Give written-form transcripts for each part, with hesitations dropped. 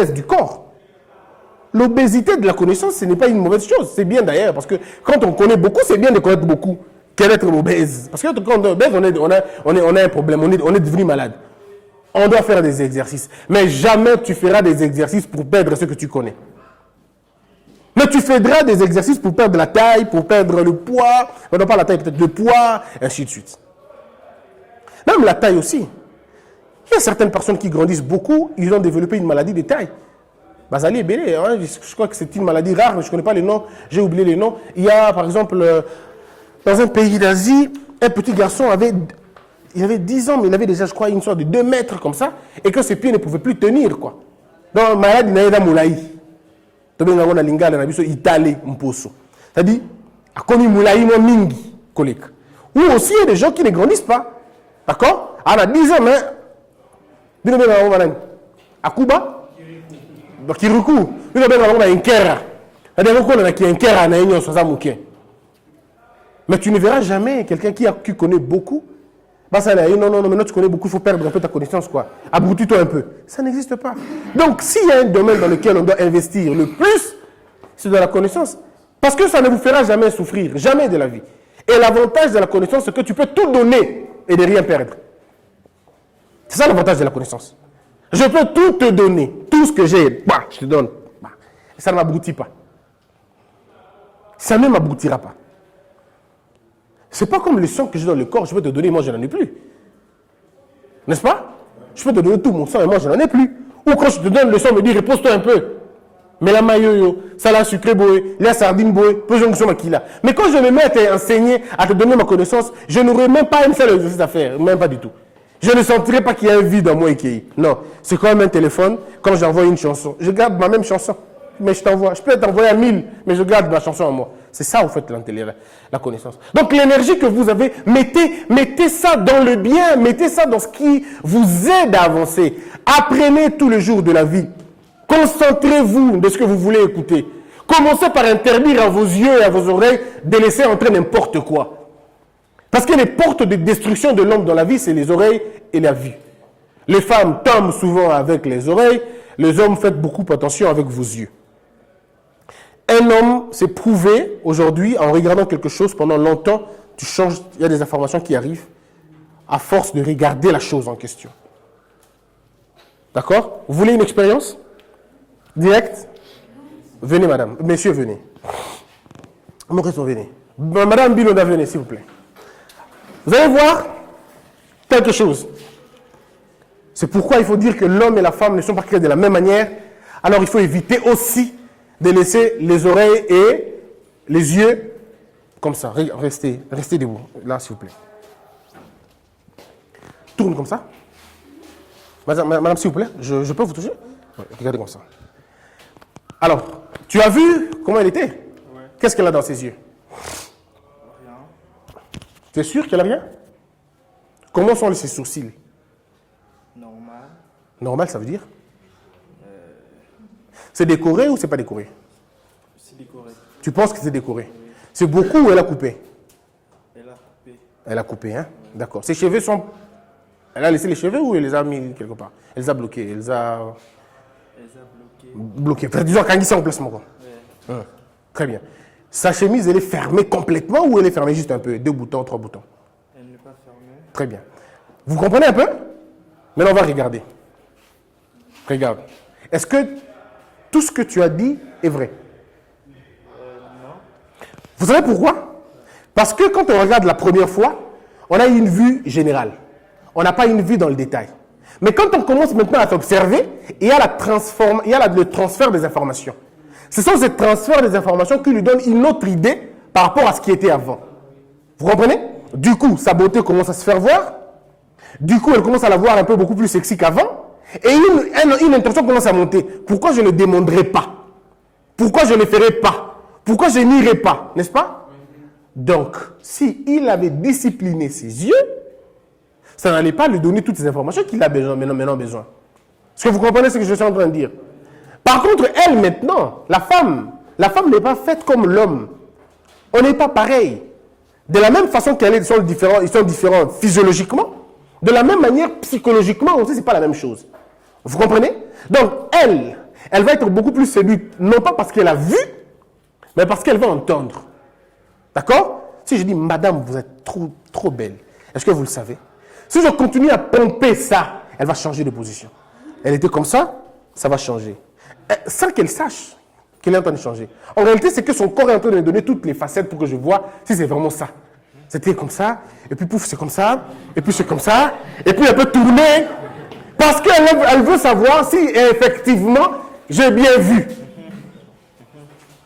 obèse du corps. L'obésité de la connaissance, ce n'est pas une mauvaise chose. C'est bien d'ailleurs, parce que quand on connaît beaucoup, c'est bien de connaître beaucoup qu'être obèse. Parce que quand on est obèse, on a un problème, on est devenu malade. On doit faire des exercices. Mais jamais tu feras des exercices pour perdre ce que tu connais. Mais tu feras des exercices pour perdre la taille, pour perdre le poids, non pas la taille, peut-être le poids, ainsi de suite. Même la taille aussi. Il y a certaines personnes qui grandissent beaucoup, ils ont développé une maladie de taille. Bazali est belé, hein, je crois que c'est une maladie rare, mais je ne connais pas les noms, j'ai oublié les noms. Il y a par exemple, dans un pays d'Asie, un petit garçon il avait 10 ans, mais il avait déjà, je crois, une sorte de 2 mètres comme ça, et que ses pieds ne pouvaient plus tenir, quoi. Donc, malade, il n'avait pas moulaï. C'est-à-dire, a connu moulaï, mon mingi, collègue. Ou aussi, il y a des gens qui ne grandissent pas. D'accord? À 10 ans, mais, à Cuba, Kiruku, il y a un kera. Mais tu ne verras jamais quelqu'un qui connaît beaucoup. Non, maintenant tu connais beaucoup, il faut perdre un peu ta connaissance, quoi. Abrutis-toi un peu. Ça n'existe pas. Donc, s'il y a un domaine dans lequel on doit investir le plus, c'est dans la connaissance. Parce que ça ne vous fera jamais souffrir, jamais de la vie. Et l'avantage de la connaissance, c'est que tu peux tout donner et ne rien perdre. C'est ça l'avantage de la connaissance. Je peux tout te donner, tout ce que j'ai, je te donne. Et ça ne m'abrutit pas. Ça ne m'aboutira pas. Ce n'est pas comme le sang que j'ai dans le corps, je peux te donner, moi je n'en ai plus. N'est-ce pas? Je peux te donner tout mon sang et moi je n'en ai plus. Ou quand je te donne le sang, me dit repose-toi un peu. Mais la maillot, ça la sucré boé, la sardine boé, peu de gens qui là. Mais quand je me mets à t'enseigner, à te donner ma connaissance, je n'aurai même pas une seule exercice à faire, même pas du tout. Je ne sentirai pas qu'il y a un vide en moi et qu'il y ait. Non, c'est comme un téléphone, quand j'envoie une chanson, je garde ma même chanson. Mais je t'envoie, je peux t'envoyer à 1000, mais je garde ma chanson en moi. C'est ça, en fait, la connaissance. Donc, l'énergie que vous avez, mettez ça dans le bien, mettez ça dans ce qui vous aide à avancer. Apprenez tous les jours de la vie. Concentrez-vous de ce que vous voulez écouter. Commencez par interdire à vos yeux et à vos oreilles de laisser entrer n'importe quoi. Parce que les portes de destruction de l'homme dans la vie, c'est les oreilles et la vue. Les femmes tombent souvent avec les oreilles, les hommes faites beaucoup attention avec vos yeux. Un homme s'est prouvé aujourd'hui, en regardant quelque chose pendant longtemps, tu changes, il y a des informations qui arrivent, à force de regarder la chose en question. D'accord? Vous voulez une expérience? Direct? Venez, madame. Messieurs, venez. Venez. Madame Bilonda, venez, s'il vous plaît. Vous allez voir quelque chose. C'est pourquoi il faut dire que l'homme et la femme ne sont pas créés de la même manière. Alors, il faut éviter aussi de laisser les oreilles et les yeux comme ça. Restez debout, là, s'il vous plaît. Tourne comme ça. Madame, s'il vous plaît, je peux vous toucher? Oui, regardez comme ça. Alors, tu as vu comment elle était? Oui. Qu'est-ce qu'elle a dans ses yeux? Rien. Tu es sûr qu'elle n'a rien? Comment sont ses sourcils? Normal. Normal, ça veut dire? C'est décoré ou c'est pas décoré? C'est décoré. Tu penses que c'est décoré? Oui. C'est beaucoup ou elle a coupé? Elle a coupé. Elle a coupé, hein? Oui. D'accord. Ses cheveux sont... Elle a laissé les cheveux ou elle les a mis quelque part? Elle les a bloqués, elle les a bloqués. Disons quand ils sont en placement, quoi. Oui. Très bien. Sa chemise, elle est fermée complètement ou elle est fermée juste un peu? 2 boutons, 3 boutons? Elle n'est pas fermée. Très bien. Vous comprenez un peu? Maintenant, on va regarder. Regarde. Est-ce que tout ce que tu as dit est vrai? Non. Vous savez pourquoi? Parce que quand on regarde la première fois, on a une vue générale. On n'a pas une vue dans le détail. Mais quand on commence maintenant à t'observer, il y a le transfert des informations. Ce sont ces transferts des informations qui lui donnent une autre idée par rapport à ce qui était avant. Vous comprenez? Du coup, sa beauté commence à se faire voir. Du coup, elle commence à la voir un peu beaucoup plus sexy qu'avant. Et une intention commence à monter. Pourquoi je ne demanderai pas? Pourquoi je ne ferai pas? Pourquoi je n'irai pas? N'est-ce pas? Donc, s'il avait discipliné ses yeux, ça n'allait pas lui donner toutes ces informations qu'il a maintenant besoin. Est-ce que vous comprenez ce que je suis en train de dire? Par contre, elle maintenant, la femme n'est pas faite comme l'homme. On n'est pas pareil. De la même façon ils sont différents physiologiquement, de la même manière psychologiquement aussi, ce n'est pas la même chose. Vous comprenez? Donc, elle va être beaucoup plus séduite, non pas parce qu'elle a vu, mais parce qu'elle va entendre. D'accord? Si je dis, madame, vous êtes trop belle, est-ce que vous le savez? Si je continue à pomper ça, elle va changer de position. Elle était comme ça va changer. Sans qu'elle sache qu'elle est en train de changer. En réalité, c'est que son corps est en train de me donner toutes les facettes pour que je vois si c'est vraiment ça. C'était comme ça, et puis pouf, c'est comme ça, et puis c'est comme ça, et puis elle peut tourner, parce qu'elle veut savoir si effectivement j'ai bien vu.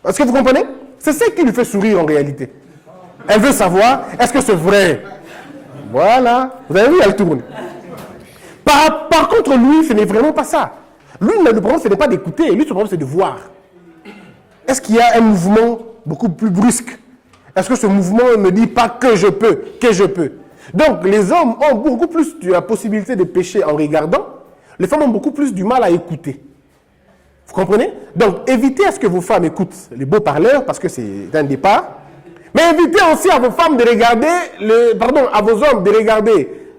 Est-ce que vous comprenez? C'est ça qui lui fait sourire en réalité. Elle veut savoir, est-ce que c'est vrai? Voilà, vous avez vu, elle tourne. Par contre, lui, ce n'est vraiment pas ça. Lui, le problème, ce n'est pas d'écouter, lui, son problème, c'est de voir. Est-ce qu'il y a un mouvement beaucoup plus brusque? Est-ce que ce mouvement ne me dit pas que je peux, Donc, les hommes ont beaucoup plus de la possibilité de pécher en regardant. Les femmes ont beaucoup plus du mal à écouter. Vous comprenez? Donc, évitez à ce que vos femmes écoutent les beaux parleurs, parce que c'est un départ. Mais évitez aussi à vos femmes de regarder, à vos hommes de regarder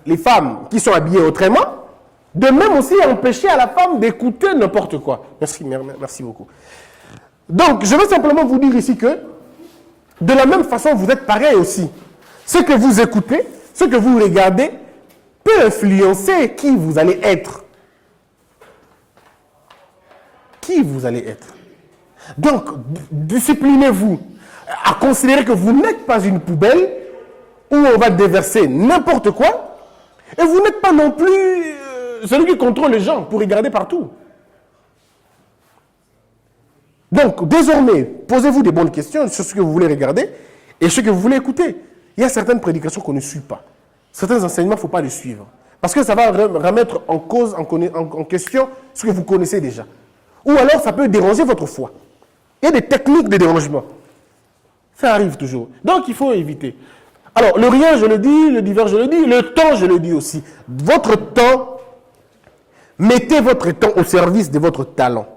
les femmes qui sont habillées autrement. De même aussi empêcher à la femme d'écouter n'importe quoi. Merci beaucoup. Donc, je veux simplement vous dire ici que, de la même façon, vous êtes pareil aussi. Ce que vous écoutez, ce que vous regardez, peut influencer qui vous allez être. Qui vous allez être. Donc, disciplinez-vous à considérer que vous n'êtes pas une poubelle où on va déverser n'importe quoi, et vous n'êtes pas non plus celui qui contrôle les gens pour regarder partout. Donc, désormais, posez-vous des bonnes questions sur ce que vous voulez regarder et ce que vous voulez écouter. Il y a certaines prédications qu'on ne suit pas. Certains enseignements, il ne faut pas les suivre. Parce que ça va remettre en cause, en question, ce que vous connaissez déjà. Ou alors, ça peut déranger votre foi. Il y a des techniques de dérangement. Ça arrive toujours. Donc, il faut éviter. Alors, le rien, je le dis, le divers, je le dis, le temps, je le dis aussi. Votre temps, mettez votre temps au service de votre talent.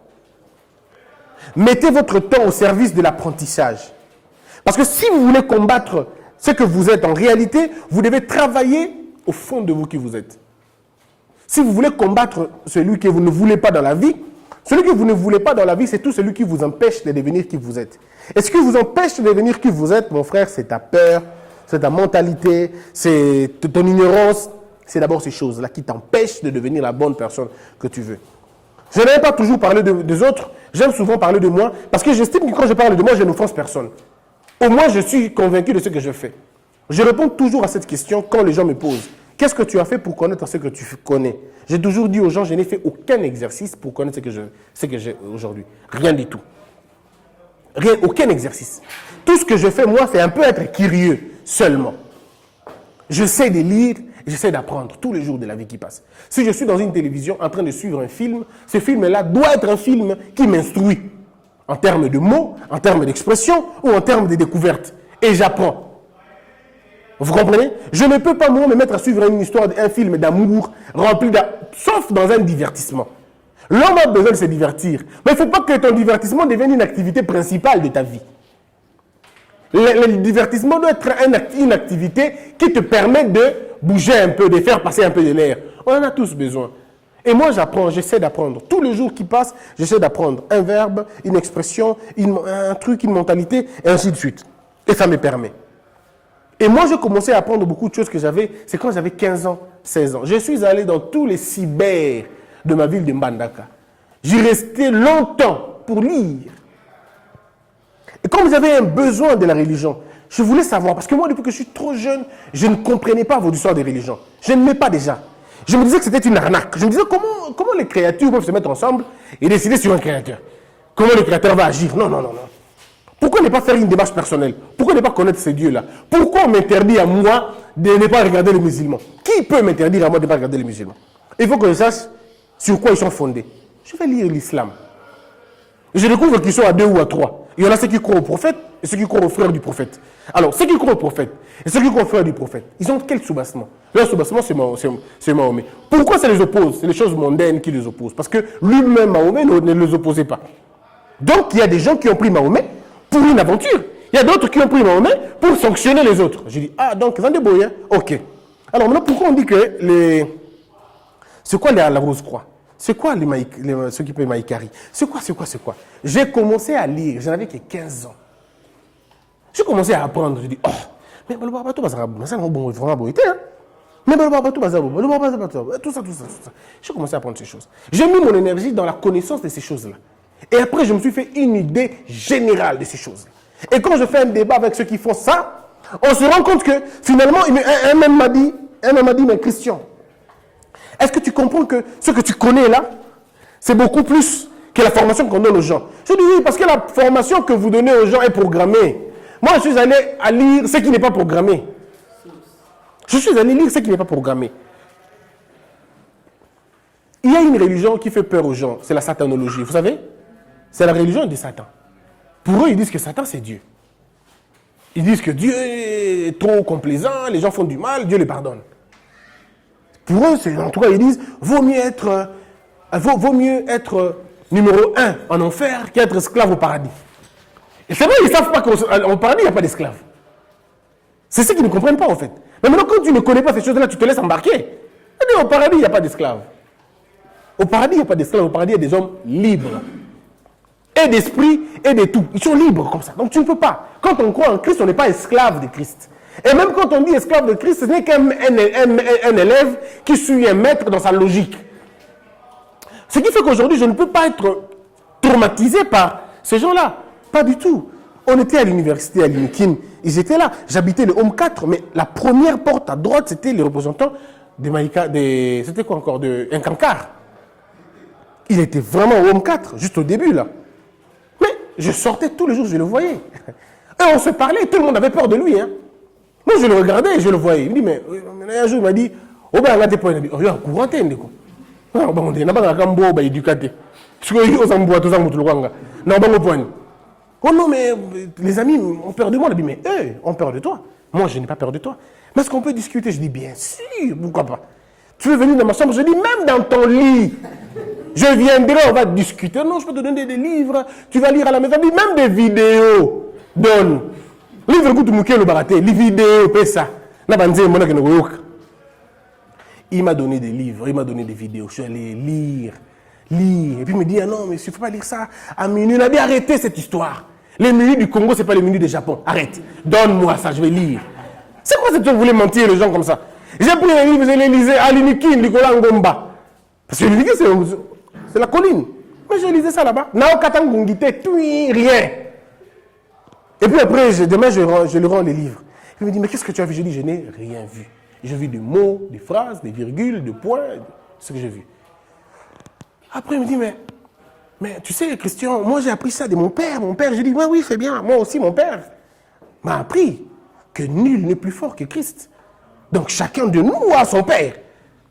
Mettez votre temps au service de l'apprentissage. Parce que si vous voulez combattre ce que vous êtes en réalité, vous devez travailler au fond de vous qui vous êtes. Si vous voulez combattre celui que vous ne voulez pas dans la vie, celui que vous ne voulez pas dans la vie, c'est tout celui qui vous empêche de devenir qui vous êtes. Et ce qui vous empêche de devenir qui vous êtes, mon frère, c'est ta peur, c'est ta mentalité, c'est ton ignorance. C'est d'abord ces choses-là qui t'empêchent de devenir la bonne personne que tu veux. Je n'aime pas toujours parler des autres, j'aime souvent parler de moi, parce que j'estime que quand je parle de moi, je n'offense personne. Au moins, je suis convaincu de ce que je fais. Je réponds toujours à cette question quand les gens me posent. Qu'est-ce que tu as fait pour connaître ce que tu connais? J'ai toujours dit aux gens, je n'ai fait aucun exercice pour connaître ce que j'ai aujourd'hui. Rien du tout. Rien, aucun exercice. Tout ce que je fais, moi, c'est un peu être curieux seulement. J'essaie de lire, j'essaie d'apprendre tous les jours de la vie qui passe. Si je suis dans une télévision en train de suivre un film, ce film-là doit être un film qui m'instruit en termes de mots, en termes d'expression ou en termes de découvertes. Et j'apprends. Vous comprenez? Je ne peux pas, moi, me mettre à suivre une histoire, un film d'amour rempli sauf dans un divertissement. L'homme a besoin de se divertir. Mais il ne faut pas que ton divertissement devienne une activité principale de ta vie. Le divertissement doit être une activité qui te permet de bouger un peu, de faire passer un peu de l'air. On en a tous besoin. Et moi, j'apprends, j'essaie d'apprendre. Tous les jours qui passent, j'essaie d'apprendre un verbe, une expression, un truc, une mentalité, et ainsi de suite. Et ça me permet. Et moi, j'ai commencé à apprendre beaucoup de choses que j'avais, c'est quand j'avais 15 ans, 16 ans. Je suis allé dans tous les cyber de ma ville de Mbandaka. J'y restais longtemps pour lire. Et comme j'avais un besoin de la religion, je voulais savoir, parce que moi, depuis que je suis trop jeune, je ne comprenais pas vos histoires de religion. Je n'aimais pas déjà. Je me disais que c'était une arnaque. Je me disais comment les créatures peuvent se mettre ensemble et décider sur un créateur. Comment le créateur va agir? Non, non, non, non. Pourquoi ne pas faire une démarche personnelle? Pourquoi ne pas connaître ces dieux-là? Pourquoi on m'interdit à moi de ne pas regarder les musulmans? Qui peut m'interdire à moi de ne pas regarder les musulmans? Il faut que je sache sur quoi ils sont fondés. Je vais lire l'islam. Je découvre qu'ils sont à 2 ou à 3. Il y en a ceux qui croient au prophète et ceux qui croient au frère du prophète. Alors, ceux qui croient au prophète et ceux qui croient au frère du prophète, ils ont quel soubassement? Leur soubassement, c'est Mahomet. Pourquoi ça les oppose? C'est les choses mondaines qui les opposent. Parce que lui-même, Mahomet, ne les opposait pas. Donc, il y a des gens qui ont pris Mahomet pour une aventure. Il y a d'autres qui ont pris Mahomet pour sanctionner les autres. J'ai dit, ah, donc, ils ont des Ok. Alors, maintenant, pourquoi on dit que c'est quoi la Rose-Croix? C'est quoi ce qui peut Maïkari? C'est quoi? J'ai commencé à lire, j'en avais que 15 ans. J'ai commencé à apprendre, je dis, oh, mais le babato, c'est un bon vraiment été, hein. Mais le babato, tout ça. J'ai commencé à apprendre ces choses. J'ai mis mon énergie dans la connaissance de ces choses-là. Et après, je me suis fait une idée générale de ces choses-là. Et quand je fais un débat avec ceux qui font ça, on se rend compte que finalement, un même m'a dit, mais Christian, est-ce que tu comprends que ce que tu connais là, c'est beaucoup plus que la formation qu'on donne aux gens? Je dis oui, parce que la formation que vous donnez aux gens est programmée. Moi, je suis allé à lire ce qui n'est pas programmé. Je suis allé lire ce qui n'est pas programmé. Il y a une religion qui fait peur aux gens, c'est la satanologie. Vous savez? C'est la religion de Satan. Pour eux, ils disent que Satan, c'est Dieu. Ils disent que Dieu est trop complaisant, les gens font du mal, Dieu les pardonne. Pour eux, en tout cas, ils disent, vaut mieux être numéro 1 en enfer qu'être esclave au paradis. Et c'est vrai, ils ne savent pas qu'au paradis, il n'y a pas d'esclaves. C'est ce qu'ils ne comprennent pas, en fait. Mais maintenant, quand tu ne connais pas ces choses-là, tu te laisses embarquer. Au paradis, il n'y a pas d'esclaves. Au paradis, il n'y a pas d'esclaves. Au paradis, il y a des hommes libres. Et d'esprit, et de tout. Ils sont libres comme ça. Donc, tu ne peux pas. Quand on croit en Christ, on n'est pas esclave de Christ. Et même quand on dit esclave de Christ, ce n'est qu'un élève qui suit un maître dans sa logique. Ce qui fait qu'aujourd'hui, je ne peux pas être traumatisé par ces gens-là. Pas du tout. On était à l'université à l'UNIKIN. Ils étaient là. J'habitais le Home 4, mais la première porte à droite, c'était les représentants de Maïka, c'était quoi encore? De Nkankar. Il était vraiment au Home 4, juste au début, là. Mais je sortais tous les jours, je le voyais. Et on se parlait, tout le monde avait peur de lui. Hein. Moi, je le regardais et je le voyais. Il me dit, mais un jour, il m'a dit, oh ben, regarde tes points. Il m'a dit, oh, il y a un courant, t'es un on n'a pas un cambo, bah, éducaté. Parce que aux ambois, tous les gens, non, bon, point. Oh non, mais les amis ont peur de moi. Il a dit, mais eux ont peur de toi. Moi, je n'ai pas peur de toi. Mais est-ce qu'on peut discuter? Je dis, bien sûr, pourquoi pas. Tu veux venir dans ma chambre? Je dis, même dans ton lit. Je viendrai, on va discuter. Non, je peux te donner des livres. Tu vas lire à la maison. Même des vidéos. Donne. Livre, écoute, le baraté. Les vidéos, fais ça. Il m'a donné des livres, il m'a donné des vidéos. Je suis allé lire. Et puis il me dit, ah non, mais il ne faut pas lire ça à minuit. Il a dit, arrêtez cette histoire. Les minuit du Congo, ce n'est pas les minuit du Japon. Arrête. Donne-moi ça, je vais lire. C'est quoi cette chose? Vous voulez mentir les gens comme ça? J'ai pris les livres, je les lisais à l'Unikin, Nicolas Ngomba. Parce que l'Unikin, c'est la colline. Mais je lisais ça là-bas. Nao Katangungite, tout, rien. Et puis après, demain, je lui rends les livres. Il me dit, mais qu'est-ce que tu as vu? Je dis, je n'ai rien vu. J'ai vu des mots, des phrases, des virgules, des points, ce que j'ai vu. Après, il me dit, mais tu sais, Christian, moi j'ai appris ça de mon père. J'ai dit, oui, c'est bien. Moi aussi, mon père m'a appris que nul n'est plus fort que Christ. Donc chacun de nous a son père.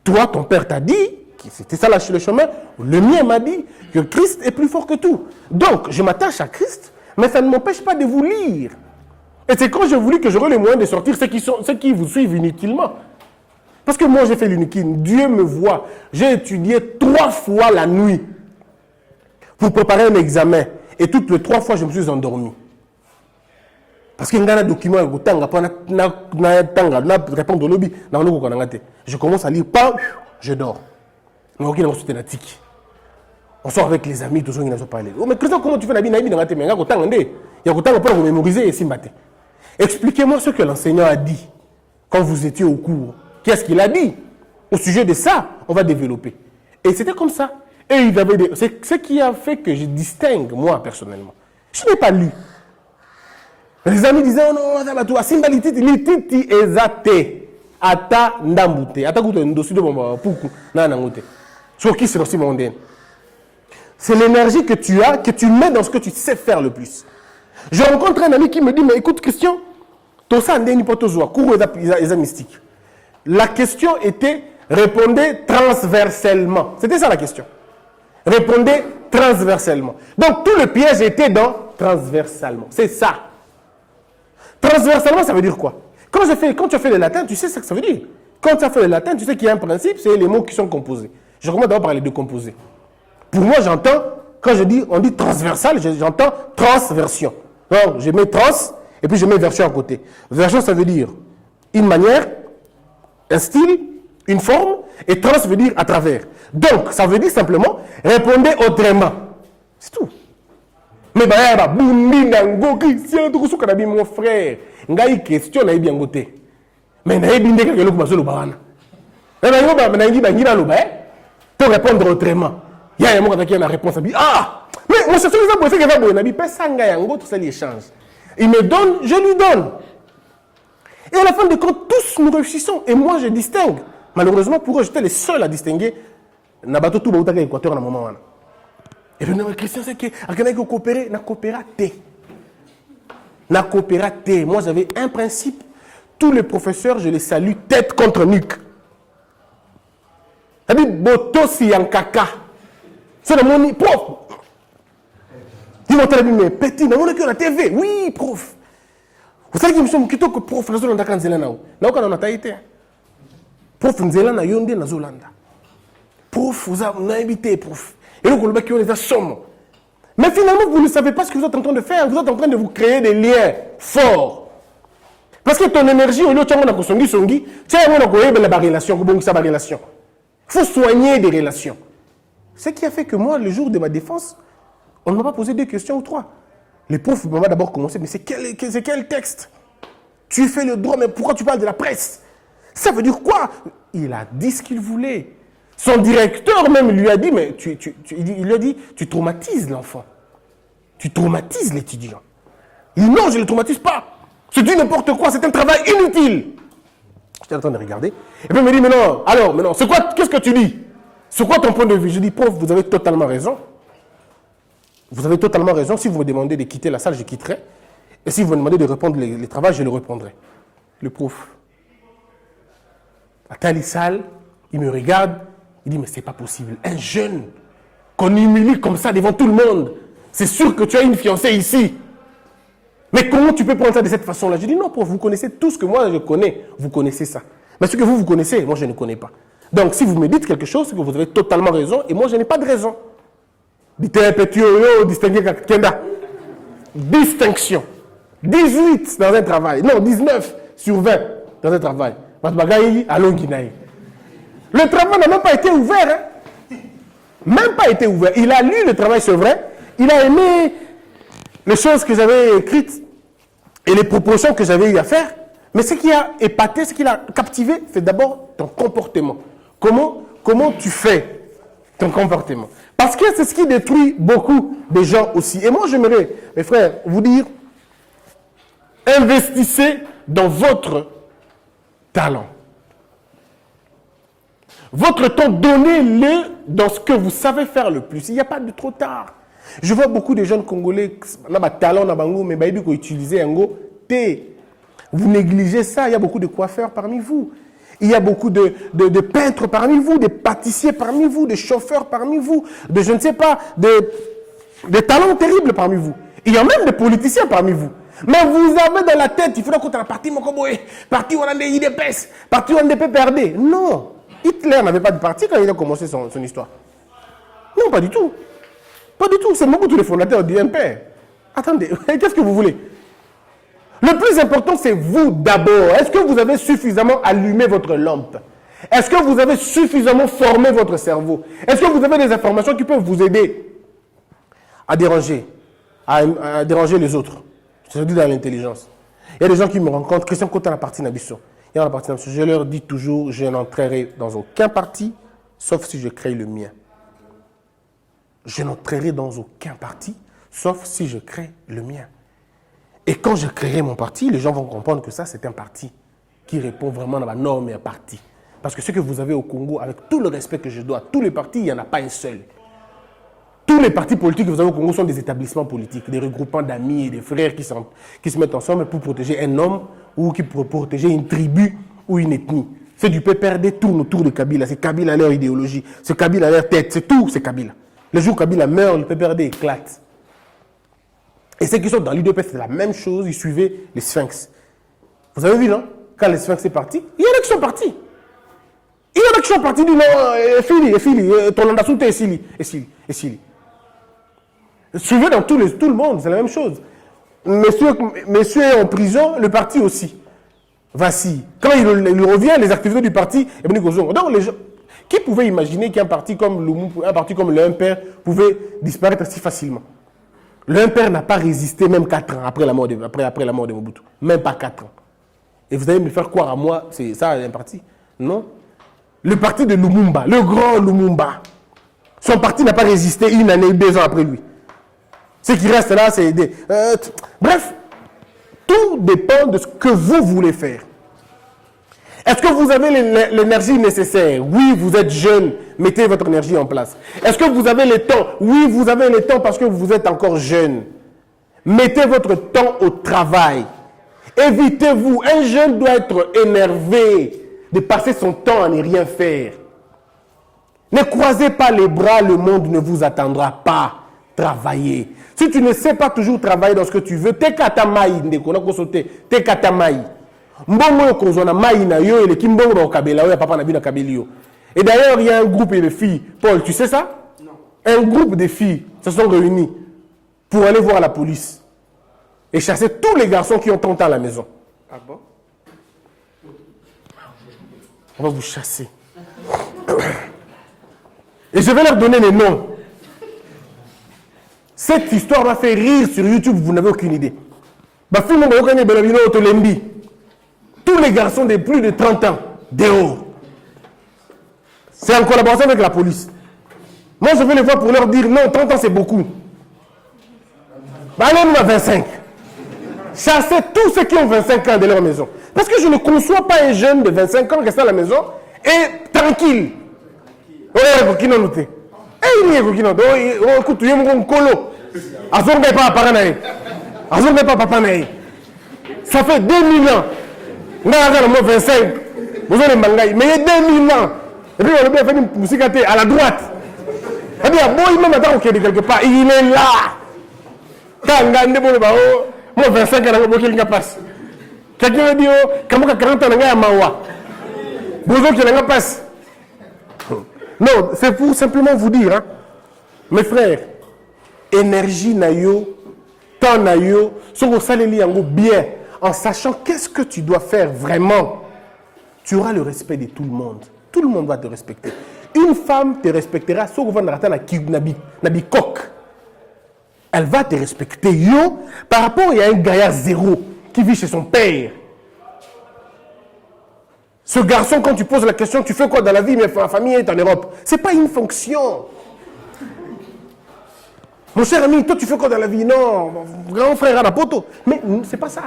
Toi, ton père t'a dit, c'était ça le chemin, le mien m'a dit que Christ est plus fort que tout. Donc, je m'attache à Christ, mais ça ne m'empêche pas de vous lire. Et c'est quand j'ai voulu que j'aurai les moyens de sortir ceux qui vous suivent inutilement. Parce que moi, j'ai fait l'unikin. Dieu me voit. J'ai étudié 3 fois la nuit pour préparer un examen. Et toutes les 3 fois, je me suis endormi. Parce qu'il y a un document, répondre au lobby. Je commence à lire, je dors. On sort avec les amis, tous ceux qui n'ont pas parlé. Oh, mais Christian, comment tu fais la vie? Expliquez-moi ce que l'enseignant a dit quand vous étiez au cours. Qu'est-ce qu'il a dit? Au sujet de ça, on va développer. Et c'était comme ça. Et il avait c'est ce qui a fait que je distingue, moi, personnellement. Je n'ai pas lu. Les amis disaient, oh non, ça va tout. Simbaliti, lititi, ezate. Ata ndambute. Ata kuto ndosu de bomba poukou. Nanangote. Sur qui c'est aussi mondaine. C'est l'énergie que tu as, que tu mets dans ce que tu sais faire le plus. Je rencontre un ami qui me dit, mais écoute, Christian, tout ça, mystique. La question était, répondez transversalement. C'était ça la question. Répondez transversalement. Donc, tout le piège était dans transversalement. C'est ça. Transversalement, ça veut dire quoi? Quand tu as fait le latin, tu sais ce que ça veut dire. Quand tu as fait le latin, tu sais qu'il y a un principe, c'est les mots qui sont composés. Je recommande d'abord parler de composés. Pour moi, j'entends, quand on dit transversal, j'entends transversion. Donc, je mets trans, et puis je mets version à côté. Version, ça veut dire une manière, un style, une forme, et trans veut dire à travers. Donc, ça veut dire simplement, répondez autrement. C'est tout. Mais bah, Boundi, Nango, Christian, tout ce qu'on a dit, mon frère. Ngai question, n'a bien goûté. Mais n'a bien dit que le coup le barana. Pour répondre autrement. Il y a un moment qui a la réponse. Ah! Mais mon chercheur, il va faire que va pas ça, Ngai, tout ça, l'échange. Il me donne, je lui donne. Et à la fin de compte, tous nous réussissons. Et moi, je distingue. Malheureusement, pour eux, j'étais le seul à distinguer. Nabato tout Baouta Équateur à un moment. Et le Christian, c'est que a coopéré, n'a coopératé. N'a coopératé. Moi, j'avais un principe. Tous les professeurs, je les salue tête contre nuque. C'est-à-dire, Boto si en caca. C'est le mon prof. Ils m'ont dit, mais petit, mais on est que la TV. Oui, prof. Vous savez que je suis que prof, je suis en train de faire ça. Prof, je suis en train de faire ça. Prof, vous avez invité, prof. Et donc, on a des sommes. Mais finalement, vous ne savez pas ce que vous êtes en train de faire. Vous êtes en train de vous créer des liens forts. Parce que ton énergie, au lieu de tu as une relation. Il faut soigner des relations. Ce qui a fait que moi, le jour de ma défense, on ne m'a pas posé 2 questions ou 3. Les profs m'ont d'abord commencé, mais c'est quel texte? Tu fais le droit, mais pourquoi tu parles de la presse? Ça veut dire quoi? Il a dit ce qu'il voulait. Son directeur même lui a dit, mais il lui a dit, tu traumatises l'enfant. Tu traumatises l'étudiant. Il dit, non, je ne le traumatise pas. C'est du n'importe quoi, c'est un travail inutile. J'étais en train de regarder. Et puis il me dit, mais non, c'est quoi, qu'est-ce que tu dis? C'est quoi ton point de vue? Je dis, prof, vous avez totalement raison. Vous avez totalement raison. Si vous me demandez de quitter la salle, je quitterai. Et si vous me demandez de répondre les travaux, je le répondrai. Le prof, à telle salle, il me regarde, il dit, mais c'est pas possible. Un jeune qu'on humilie comme ça devant tout le monde, c'est sûr que tu as une fiancée ici. Mais comment tu peux prendre ça de cette façon-là? Je dis, non, prof, vous connaissez tout ce que moi je connais. Vous connaissez ça. Mais ce que vous connaissez, moi je ne connais pas. Donc, si vous me dites quelque chose, c'est que vous avez totalement raison et moi je n'ai pas de raison. Dites un petit distinguer Kenda. Distinction. 18 dans un travail. Non, 19 sur 20 dans un travail. Le travail n'a même pas été ouvert. Hein. Même pas été ouvert. Il a lu le travail, c'est vrai. Il a aimé les choses que j'avais écrites et les propositions que j'avais eu à faire. Mais ce qui a épaté, ce qui l'a captivé, c'est d'abord ton comportement. Comment tu fais ton comportement? Parce que c'est ce qui détruit beaucoup de gens aussi. Et moi, j'aimerais, mes frères, vous dire, investissez dans votre talent. Votre temps, donnez-le dans ce que vous savez faire le plus. Il n'y a pas de trop tard. Je vois beaucoup de jeunes Congolais, qui ont un talent, mais ils ont utilisé un go. Vous négligez ça. Il y a beaucoup de coiffeurs parmi vous. Il y a beaucoup de peintres parmi vous, de pâtissiers parmi vous, de chauffeurs parmi vous, de je ne sais pas, de talents terribles parmi vous. Il y a même des politiciens parmi vous. Mais vous avez dans la tête, il faudra qu'on ait un parti Mokoboé, parti où on a des IDPS, parti où on a des PPRD. Non. Hitler n'avait pas de parti quand il a commencé son histoire. Non, pas du tout. Pas du tout. C'est Mobutu le fondateur du MPR. Attendez, qu'est-ce que vous voulez? Le plus important, c'est vous d'abord. Est-ce que vous avez suffisamment allumé votre lampe? Est-ce que vous avez suffisamment formé votre cerveau? Est-ce que vous avez des informations qui peuvent vous aider à déranger, à déranger les autres? Je dis dans l'intelligence. Il y a des gens qui me rencontrent, Christian Kota la partie Nabisso. Je leur dis toujours, je n'entrerai dans aucun parti, sauf si je crée le mien. Je n'entrerai dans aucun parti, sauf si je crée le mien. Et quand je créerai mon parti, les gens vont comprendre que ça, c'est un parti qui répond vraiment à ma norme et à parti. Parce que ce que vous avez au Congo, avec tout le respect que je dois à tous les partis, il n'y en a pas un seul. Tous les partis politiques que vous avez au Congo sont des établissements politiques, des regroupements d'amis et de frères qui se mettent ensemble pour protéger un homme ou pour protéger une tribu ou une ethnie. C'est du PPRD tourne autour de Kabila. C'est Kabila leur idéologie. C'est Kabila leur tête. C'est tout, c'est Kabila. Le jour où Kabila meurt, le PPRD éclate. Et ceux qui sont dans l'UDP, c'est la même chose. Ils suivaient les Sphinx. Vous avez vu, non? Quand les Sphinx est parti, il y en a qui sont partis. Il y en a qui sont partis, disent non, Fili, ton andassoute est Sili. Suivez dans tout le monde, c'est la même chose. Monsieur est en prison, le parti aussi vacille. Quand il revient, les activités du parti, donc Qui pouvait imaginer qu'un parti comme Lumumba, un parti comme le MPR pouvait disparaître si facilement? Le MPR n'a pas résisté même 4 ans après la mort de Mobutu. Même pas 4 ans. Et vous allez me faire croire à moi, c'est ça un parti? Non. Le parti de Lumumba, le grand Lumumba, son parti n'a pas résisté 1 année, 2 ans après lui. Ce qui reste là, c'est des... bref, tout dépend de ce que vous voulez faire. Est-ce que vous avez l'énergie nécessaire? Oui, vous êtes jeune, mettez votre énergie en place. Est-ce que vous avez le temps? Oui, vous avez le temps parce que vous êtes encore jeune. Mettez votre temps au travail. Évitez-vous. Un jeune doit être énervé de passer son temps à ne rien faire. Ne croisez pas les bras, le monde ne vous attendra pas. Travaillez. Si tu ne sais pas toujours travailler dans ce que tu veux, t'es katamaï, t'es katamaï. Et d'ailleurs, il y a un groupe de filles. Paul, tu sais ça? Non. Un groupe de filles se sont réunis pour aller voir la police et chasser tous les garçons qui ont 30 ans à la maison. Ah bon? On va vous chasser. Et je vais leur donner les noms. Cette histoire m'a fait rire sur YouTube, vous n'avez aucune idée. Tous les garçons de plus de 30 ans, dehors. C'est en collaboration avec la police. Moi, je vais les voir pour leur dire, non, 30 ans, c'est beaucoup. Allez-nous à 25. Chassez tous ceux qui ont 25 ans de leur maison. Parce que je ne conçois pas un jeune de 25 ans rester à la maison et tranquille. Ça fait 2000 ans. On a 25. Vous avez mangaï. Mais il y a 2000 ans. Et puis on a fait une musique à la droite. C'est-à-dire, bon, il m'a dit quelque part. Il est là. Quand moi 25 ans, il passe. Quelqu'un a dit, comment 40 ans, il y a Mawa. Bozo qui n'a passe. Non, c'est pour simplement vous dire, hein, mes frères, énergie nayo, temps nayo, sur vos salariés bien, en sachant qu'est-ce que tu dois faire vraiment, tu auras le respect de tout le monde. Tout le monde va te respecter. Une femme te respectera, sauf que nabi coq. Elle va te respecter, yo, par rapport à un gaillard zéro qui vit chez son père. Ce garçon, quand tu poses la question, tu fais quoi dans la vie, mais ma famille est en Europe. Ce n'est pas une fonction. Mon cher ami, toi, tu fais quoi dans la vie? Non, mon grand frère a la poteau. Mais ce n'est pas ça.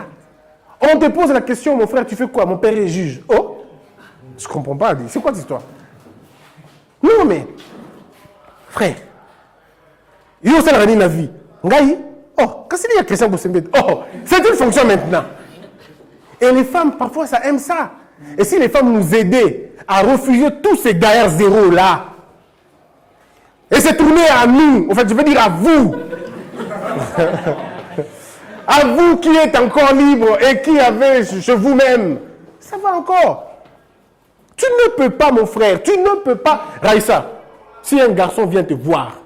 On te pose la question, mon frère, tu fais quoi? Mon père est juge. Oh, je ne comprends pas. C'est quoi cette histoire? Non, mais, frère, il y a aussi la vie. Oh, qu'est-ce qu'il y a Christian Boussembé? Oh, c'est une fonction maintenant. Et les femmes, parfois, ça aime ça. Et si les femmes nous aidaient à refuser tous ces gaillards zéros là, et se tourner à nous, en fait, je veux dire à vous, à vous qui êtes encore libre et qui avez chez vous-même, ça va encore. Tu ne peux pas, mon frère, tu ne peux pas. Raïssa, si un garçon vient te voir,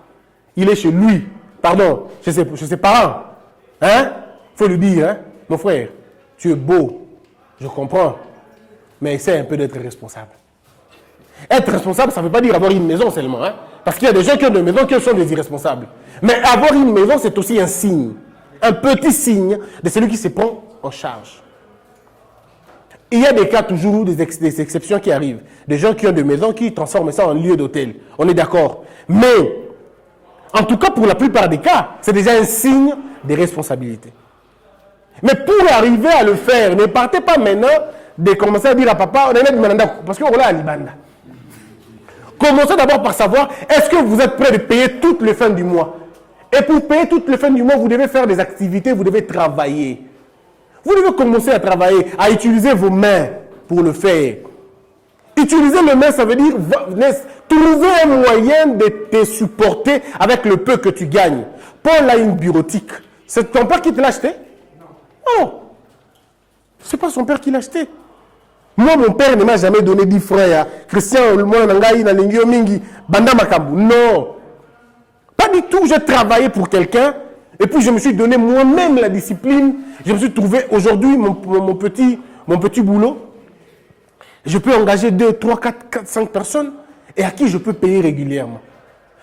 il est chez lui, pardon, chez ses parents, hein, faut lui dire, hein, mon frère, tu es beau, je comprends. Mais essaie un peu d'être responsable. Être responsable, ça ne veut pas dire avoir une maison seulement. Hein? Parce qu'il y a des gens qui ont des maisons qui sont des irresponsables. Mais avoir une maison, c'est aussi un signe. Un petit signe de celui qui se prend en charge. Il y a des cas toujours, des exceptions qui arrivent. Des gens qui ont des maisons qui transforment ça en lieu d'hôtel. On est d'accord. Mais, en tout cas, pour la plupart des cas, c'est déjà un signe de responsabilité. Mais pour arriver à le faire, ne partez pas maintenant de commencer à dire à papa, on est là, parce qu'on est à Libanda. Commencez d'abord par savoir, est-ce que vous êtes prêt de payer toutes les fins du mois? Et pour payer toutes les fins du mois, vous devez faire des activités, vous devez travailler. Vous devez commencer à travailler, à utiliser vos mains pour le faire. Utiliser les mains, ça veut dire trouver un moyen de te supporter avec le peu que tu gagnes. Paul a une bureautique. C'est ton père qui te l'a acheté? Non. Ce n'est pas son père qui l'a acheté. Moi, mon père ne m'a jamais donné 10 francs. Christian, non. Pas du tout. J'ai travaillé pour quelqu'un et puis je me suis donné moi-même la discipline. Je me suis trouvé aujourd'hui mon petit boulot. Je peux engager 2, 3, 4, 5 personnes et à qui je peux payer régulièrement.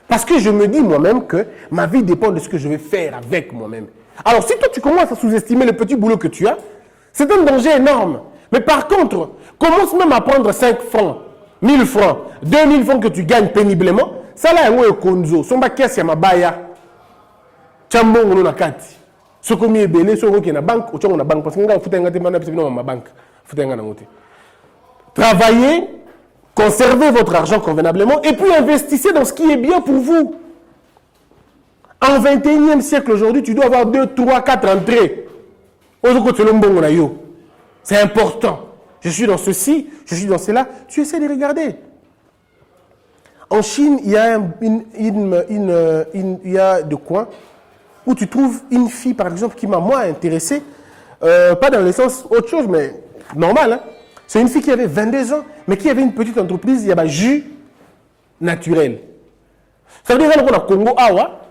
Parce que je me dis moi-même que ma vie dépend de ce que je vais faire avec moi-même. Alors si toi tu commences à sous-estimer le petit boulot que tu as, c'est un danger énorme. Mais par contre, commence même à prendre 5 francs, 1000 francs, 2000 francs que tu gagnes péniblement. Ça là, c'est un konzo. Son bakias yamabaya. Chambon on a kati. Ce qu'on est belé, ce qu'on est na banque, ou on a banque parce que on faut t'engager dans ma banque. Faut t'engager. Travaillez, conservez votre argent convenablement et puis investissez dans ce qui est bien pour vous. En 21e siècle aujourd'hui, tu dois avoir 2, 3, 4 entrées. C'est important. Je suis dans ceci, je suis dans cela. Tu essaies de regarder. En Chine, il y a, il y a de quoi où tu trouves une fille, par exemple, qui m'a moi intéressé. Pas dans le sens autre chose, mais normal. Hein? C'est une fille qui avait 22 ans, mais qui avait une petite entreprise, il y avait jus naturel. Ça veut dire qu'on a Congo Awa,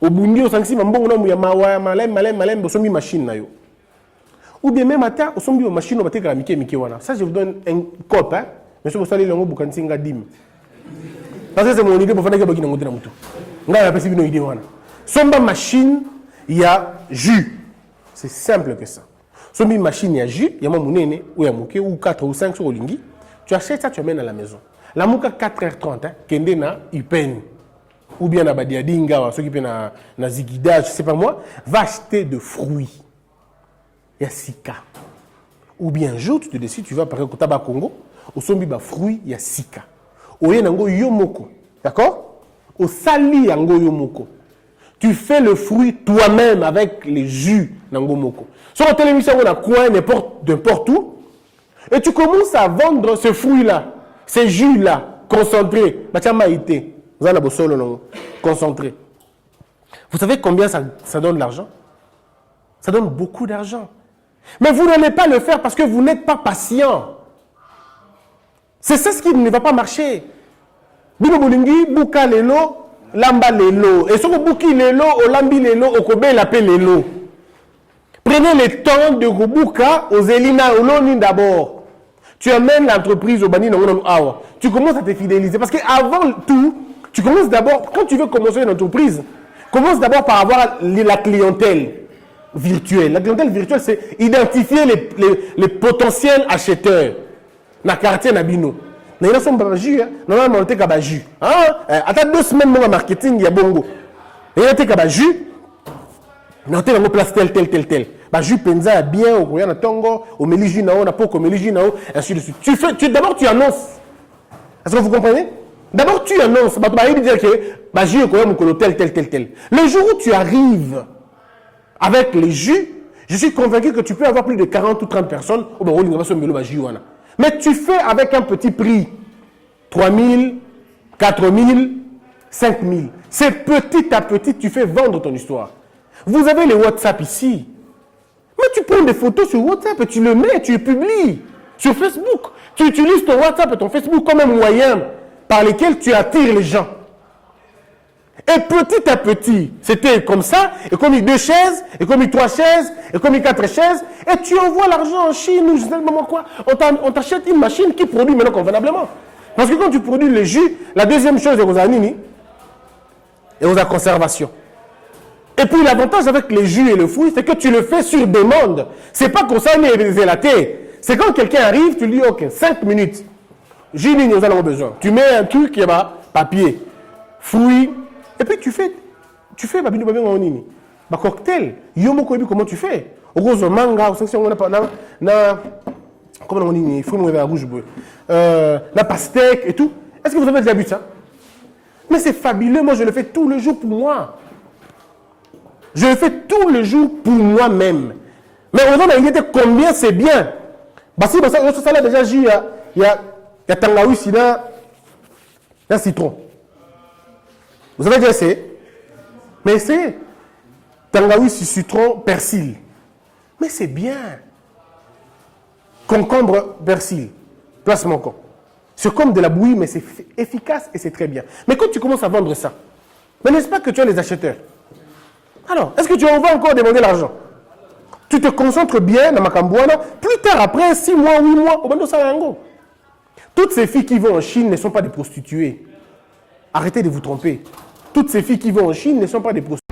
au Bundi, au Sanxi, il y a malem, machine. Ou bien même à terre, au sombi, machine, on va te Miki. Ça, je vous donne un cop, hein. Monsieur Bossali, l'ango, Boukansinga, dim. Parce que c'est mon idée pour faire des choses. On a une idée. Somba machine, il y a jus. C'est simple que ça. Sombi machine, il y a jus, il y a mon mounene, ou il y a mouké, ou 4 ou 5 sur l'ingui. Tu achètes ça, tu amènes à la maison. La mouka 4h30, hein, kende na ipen. Ou bien na badiadinga, ceux qui peuvent na zigida, je sais pas moi, va acheter de fruits. Il y a sika. Ou bien un jour, tu te décides, tu vas par exemple au tabac Congo, au sombi ba fruits, il y a sika. Au yenango yomoko. D'accord? Au sali yango yomoko. Tu fais le fruit toi-même avec les jus nango moko. Sur la télévision, on a coin n'importe où. Et tu commences à vendre ce fruit-là, ces jus-là, concentrés. Vous avez concentré. Vous savez combien ça donne de l'argent? Ça donne beaucoup d'argent. Mais vous n'allez pas le faire parce que vous n'êtes pas patient. C'est ça ce qui ne va pas marcher. Bino bolingi, buka lelo, lamba lelo. Et si vous bouki lelo, au lambi lelo, au kobe l'appelle lelo. Prenez le temps de Rubuka aux Elina Oloni d'abord. Tu amènes l'entreprise au Bani Awa. Tu commences à te fidéliser. Parce qu'avant tout, tu commences d'abord, quand tu veux commencer une entreprise, commence d'abord par avoir la clientèle virtuelle. La clientèle virtuelle, c'est identifier les potentiels acheteurs. Dans le quartier Nabino. Nous avons un jus, nous avons un jus. Attends 2 semaines de marketing, il y a bongo. Nous avons un jus, nous avons une place tel. Bah, jus penza bien, au Koya Tongo, au Meliji Nao, na Poko Meliji Nao, ainsi de suite. D'abord, tu annonces. Est-ce que vous comprenez? D'abord, tu annonces. Bah, tu vas dire que bah, jus au Koya Mukolo tel. Le jour où tu arrives avec les jus, je suis convaincu que tu peux avoir plus de 40 ou 30 personnes. Mais tu fais avec un petit prix. 3 000, 4 000, 5 000. C'est petit à petit, tu fais vendre ton histoire. Vous avez les WhatsApp ici. Mais tu prends des photos sur WhatsApp et tu le mets, tu le publies sur Facebook. Tu utilises ton WhatsApp et ton Facebook comme un moyen par lequel tu attires les gens. Et petit à petit, c'était comme ça, et comme il 2 chaises, et comme il 3 chaises, et comme il 4 chaises, et tu envoies l'argent en Chine ou je sais pas quoi. On t'achète une machine qui produit maintenant convenablement. Parce que quand tu produis le jus, la deuxième chose, c'est aux anini et aux conservation. Et puis l'avantage avec les jus et le fruit, c'est que tu le fais sur demande. C'est pas comme ça, c'est quand quelqu'un arrive, tu lui dis, ok, 5 minutes. Jus, nous allons besoin. Tu mets un truc qui est papier, fruits, et puis tu fais cocktail. Yomo comment tu fais? Rose manga, comment on dit, fruits rouge, la pastèque et tout. Est-ce que vous avez déjà vu ça? Mais c'est fabuleux, moi je le fais tous les jours pour moi. Je le fais tous les jours pour moi-même. Mais on a dit combien c'est bien. Parce que ça là déjà, il y a tangaoui, il y a citron. Vous avez déjà essayé? Mais essayez. Tangaoui, citron, persil. Mais c'est bien. Concombre, persil. Place mon con. C'est comme de la bouillie, mais c'est efficace et c'est très bien. Mais quand tu commences à vendre ça, mais n'est-ce pas que tu as les acheteurs? Alors, est-ce que tu en vas encore demander l'argent? Tu te concentres bien dans ma cambouana. Plus tard, après 6 mois, 8 mois, au bando salango. Toutes ces filles qui vont en Chine ne sont pas des prostituées. Arrêtez de vous tromper. Toutes ces filles qui vont en Chine ne sont pas des prostituées.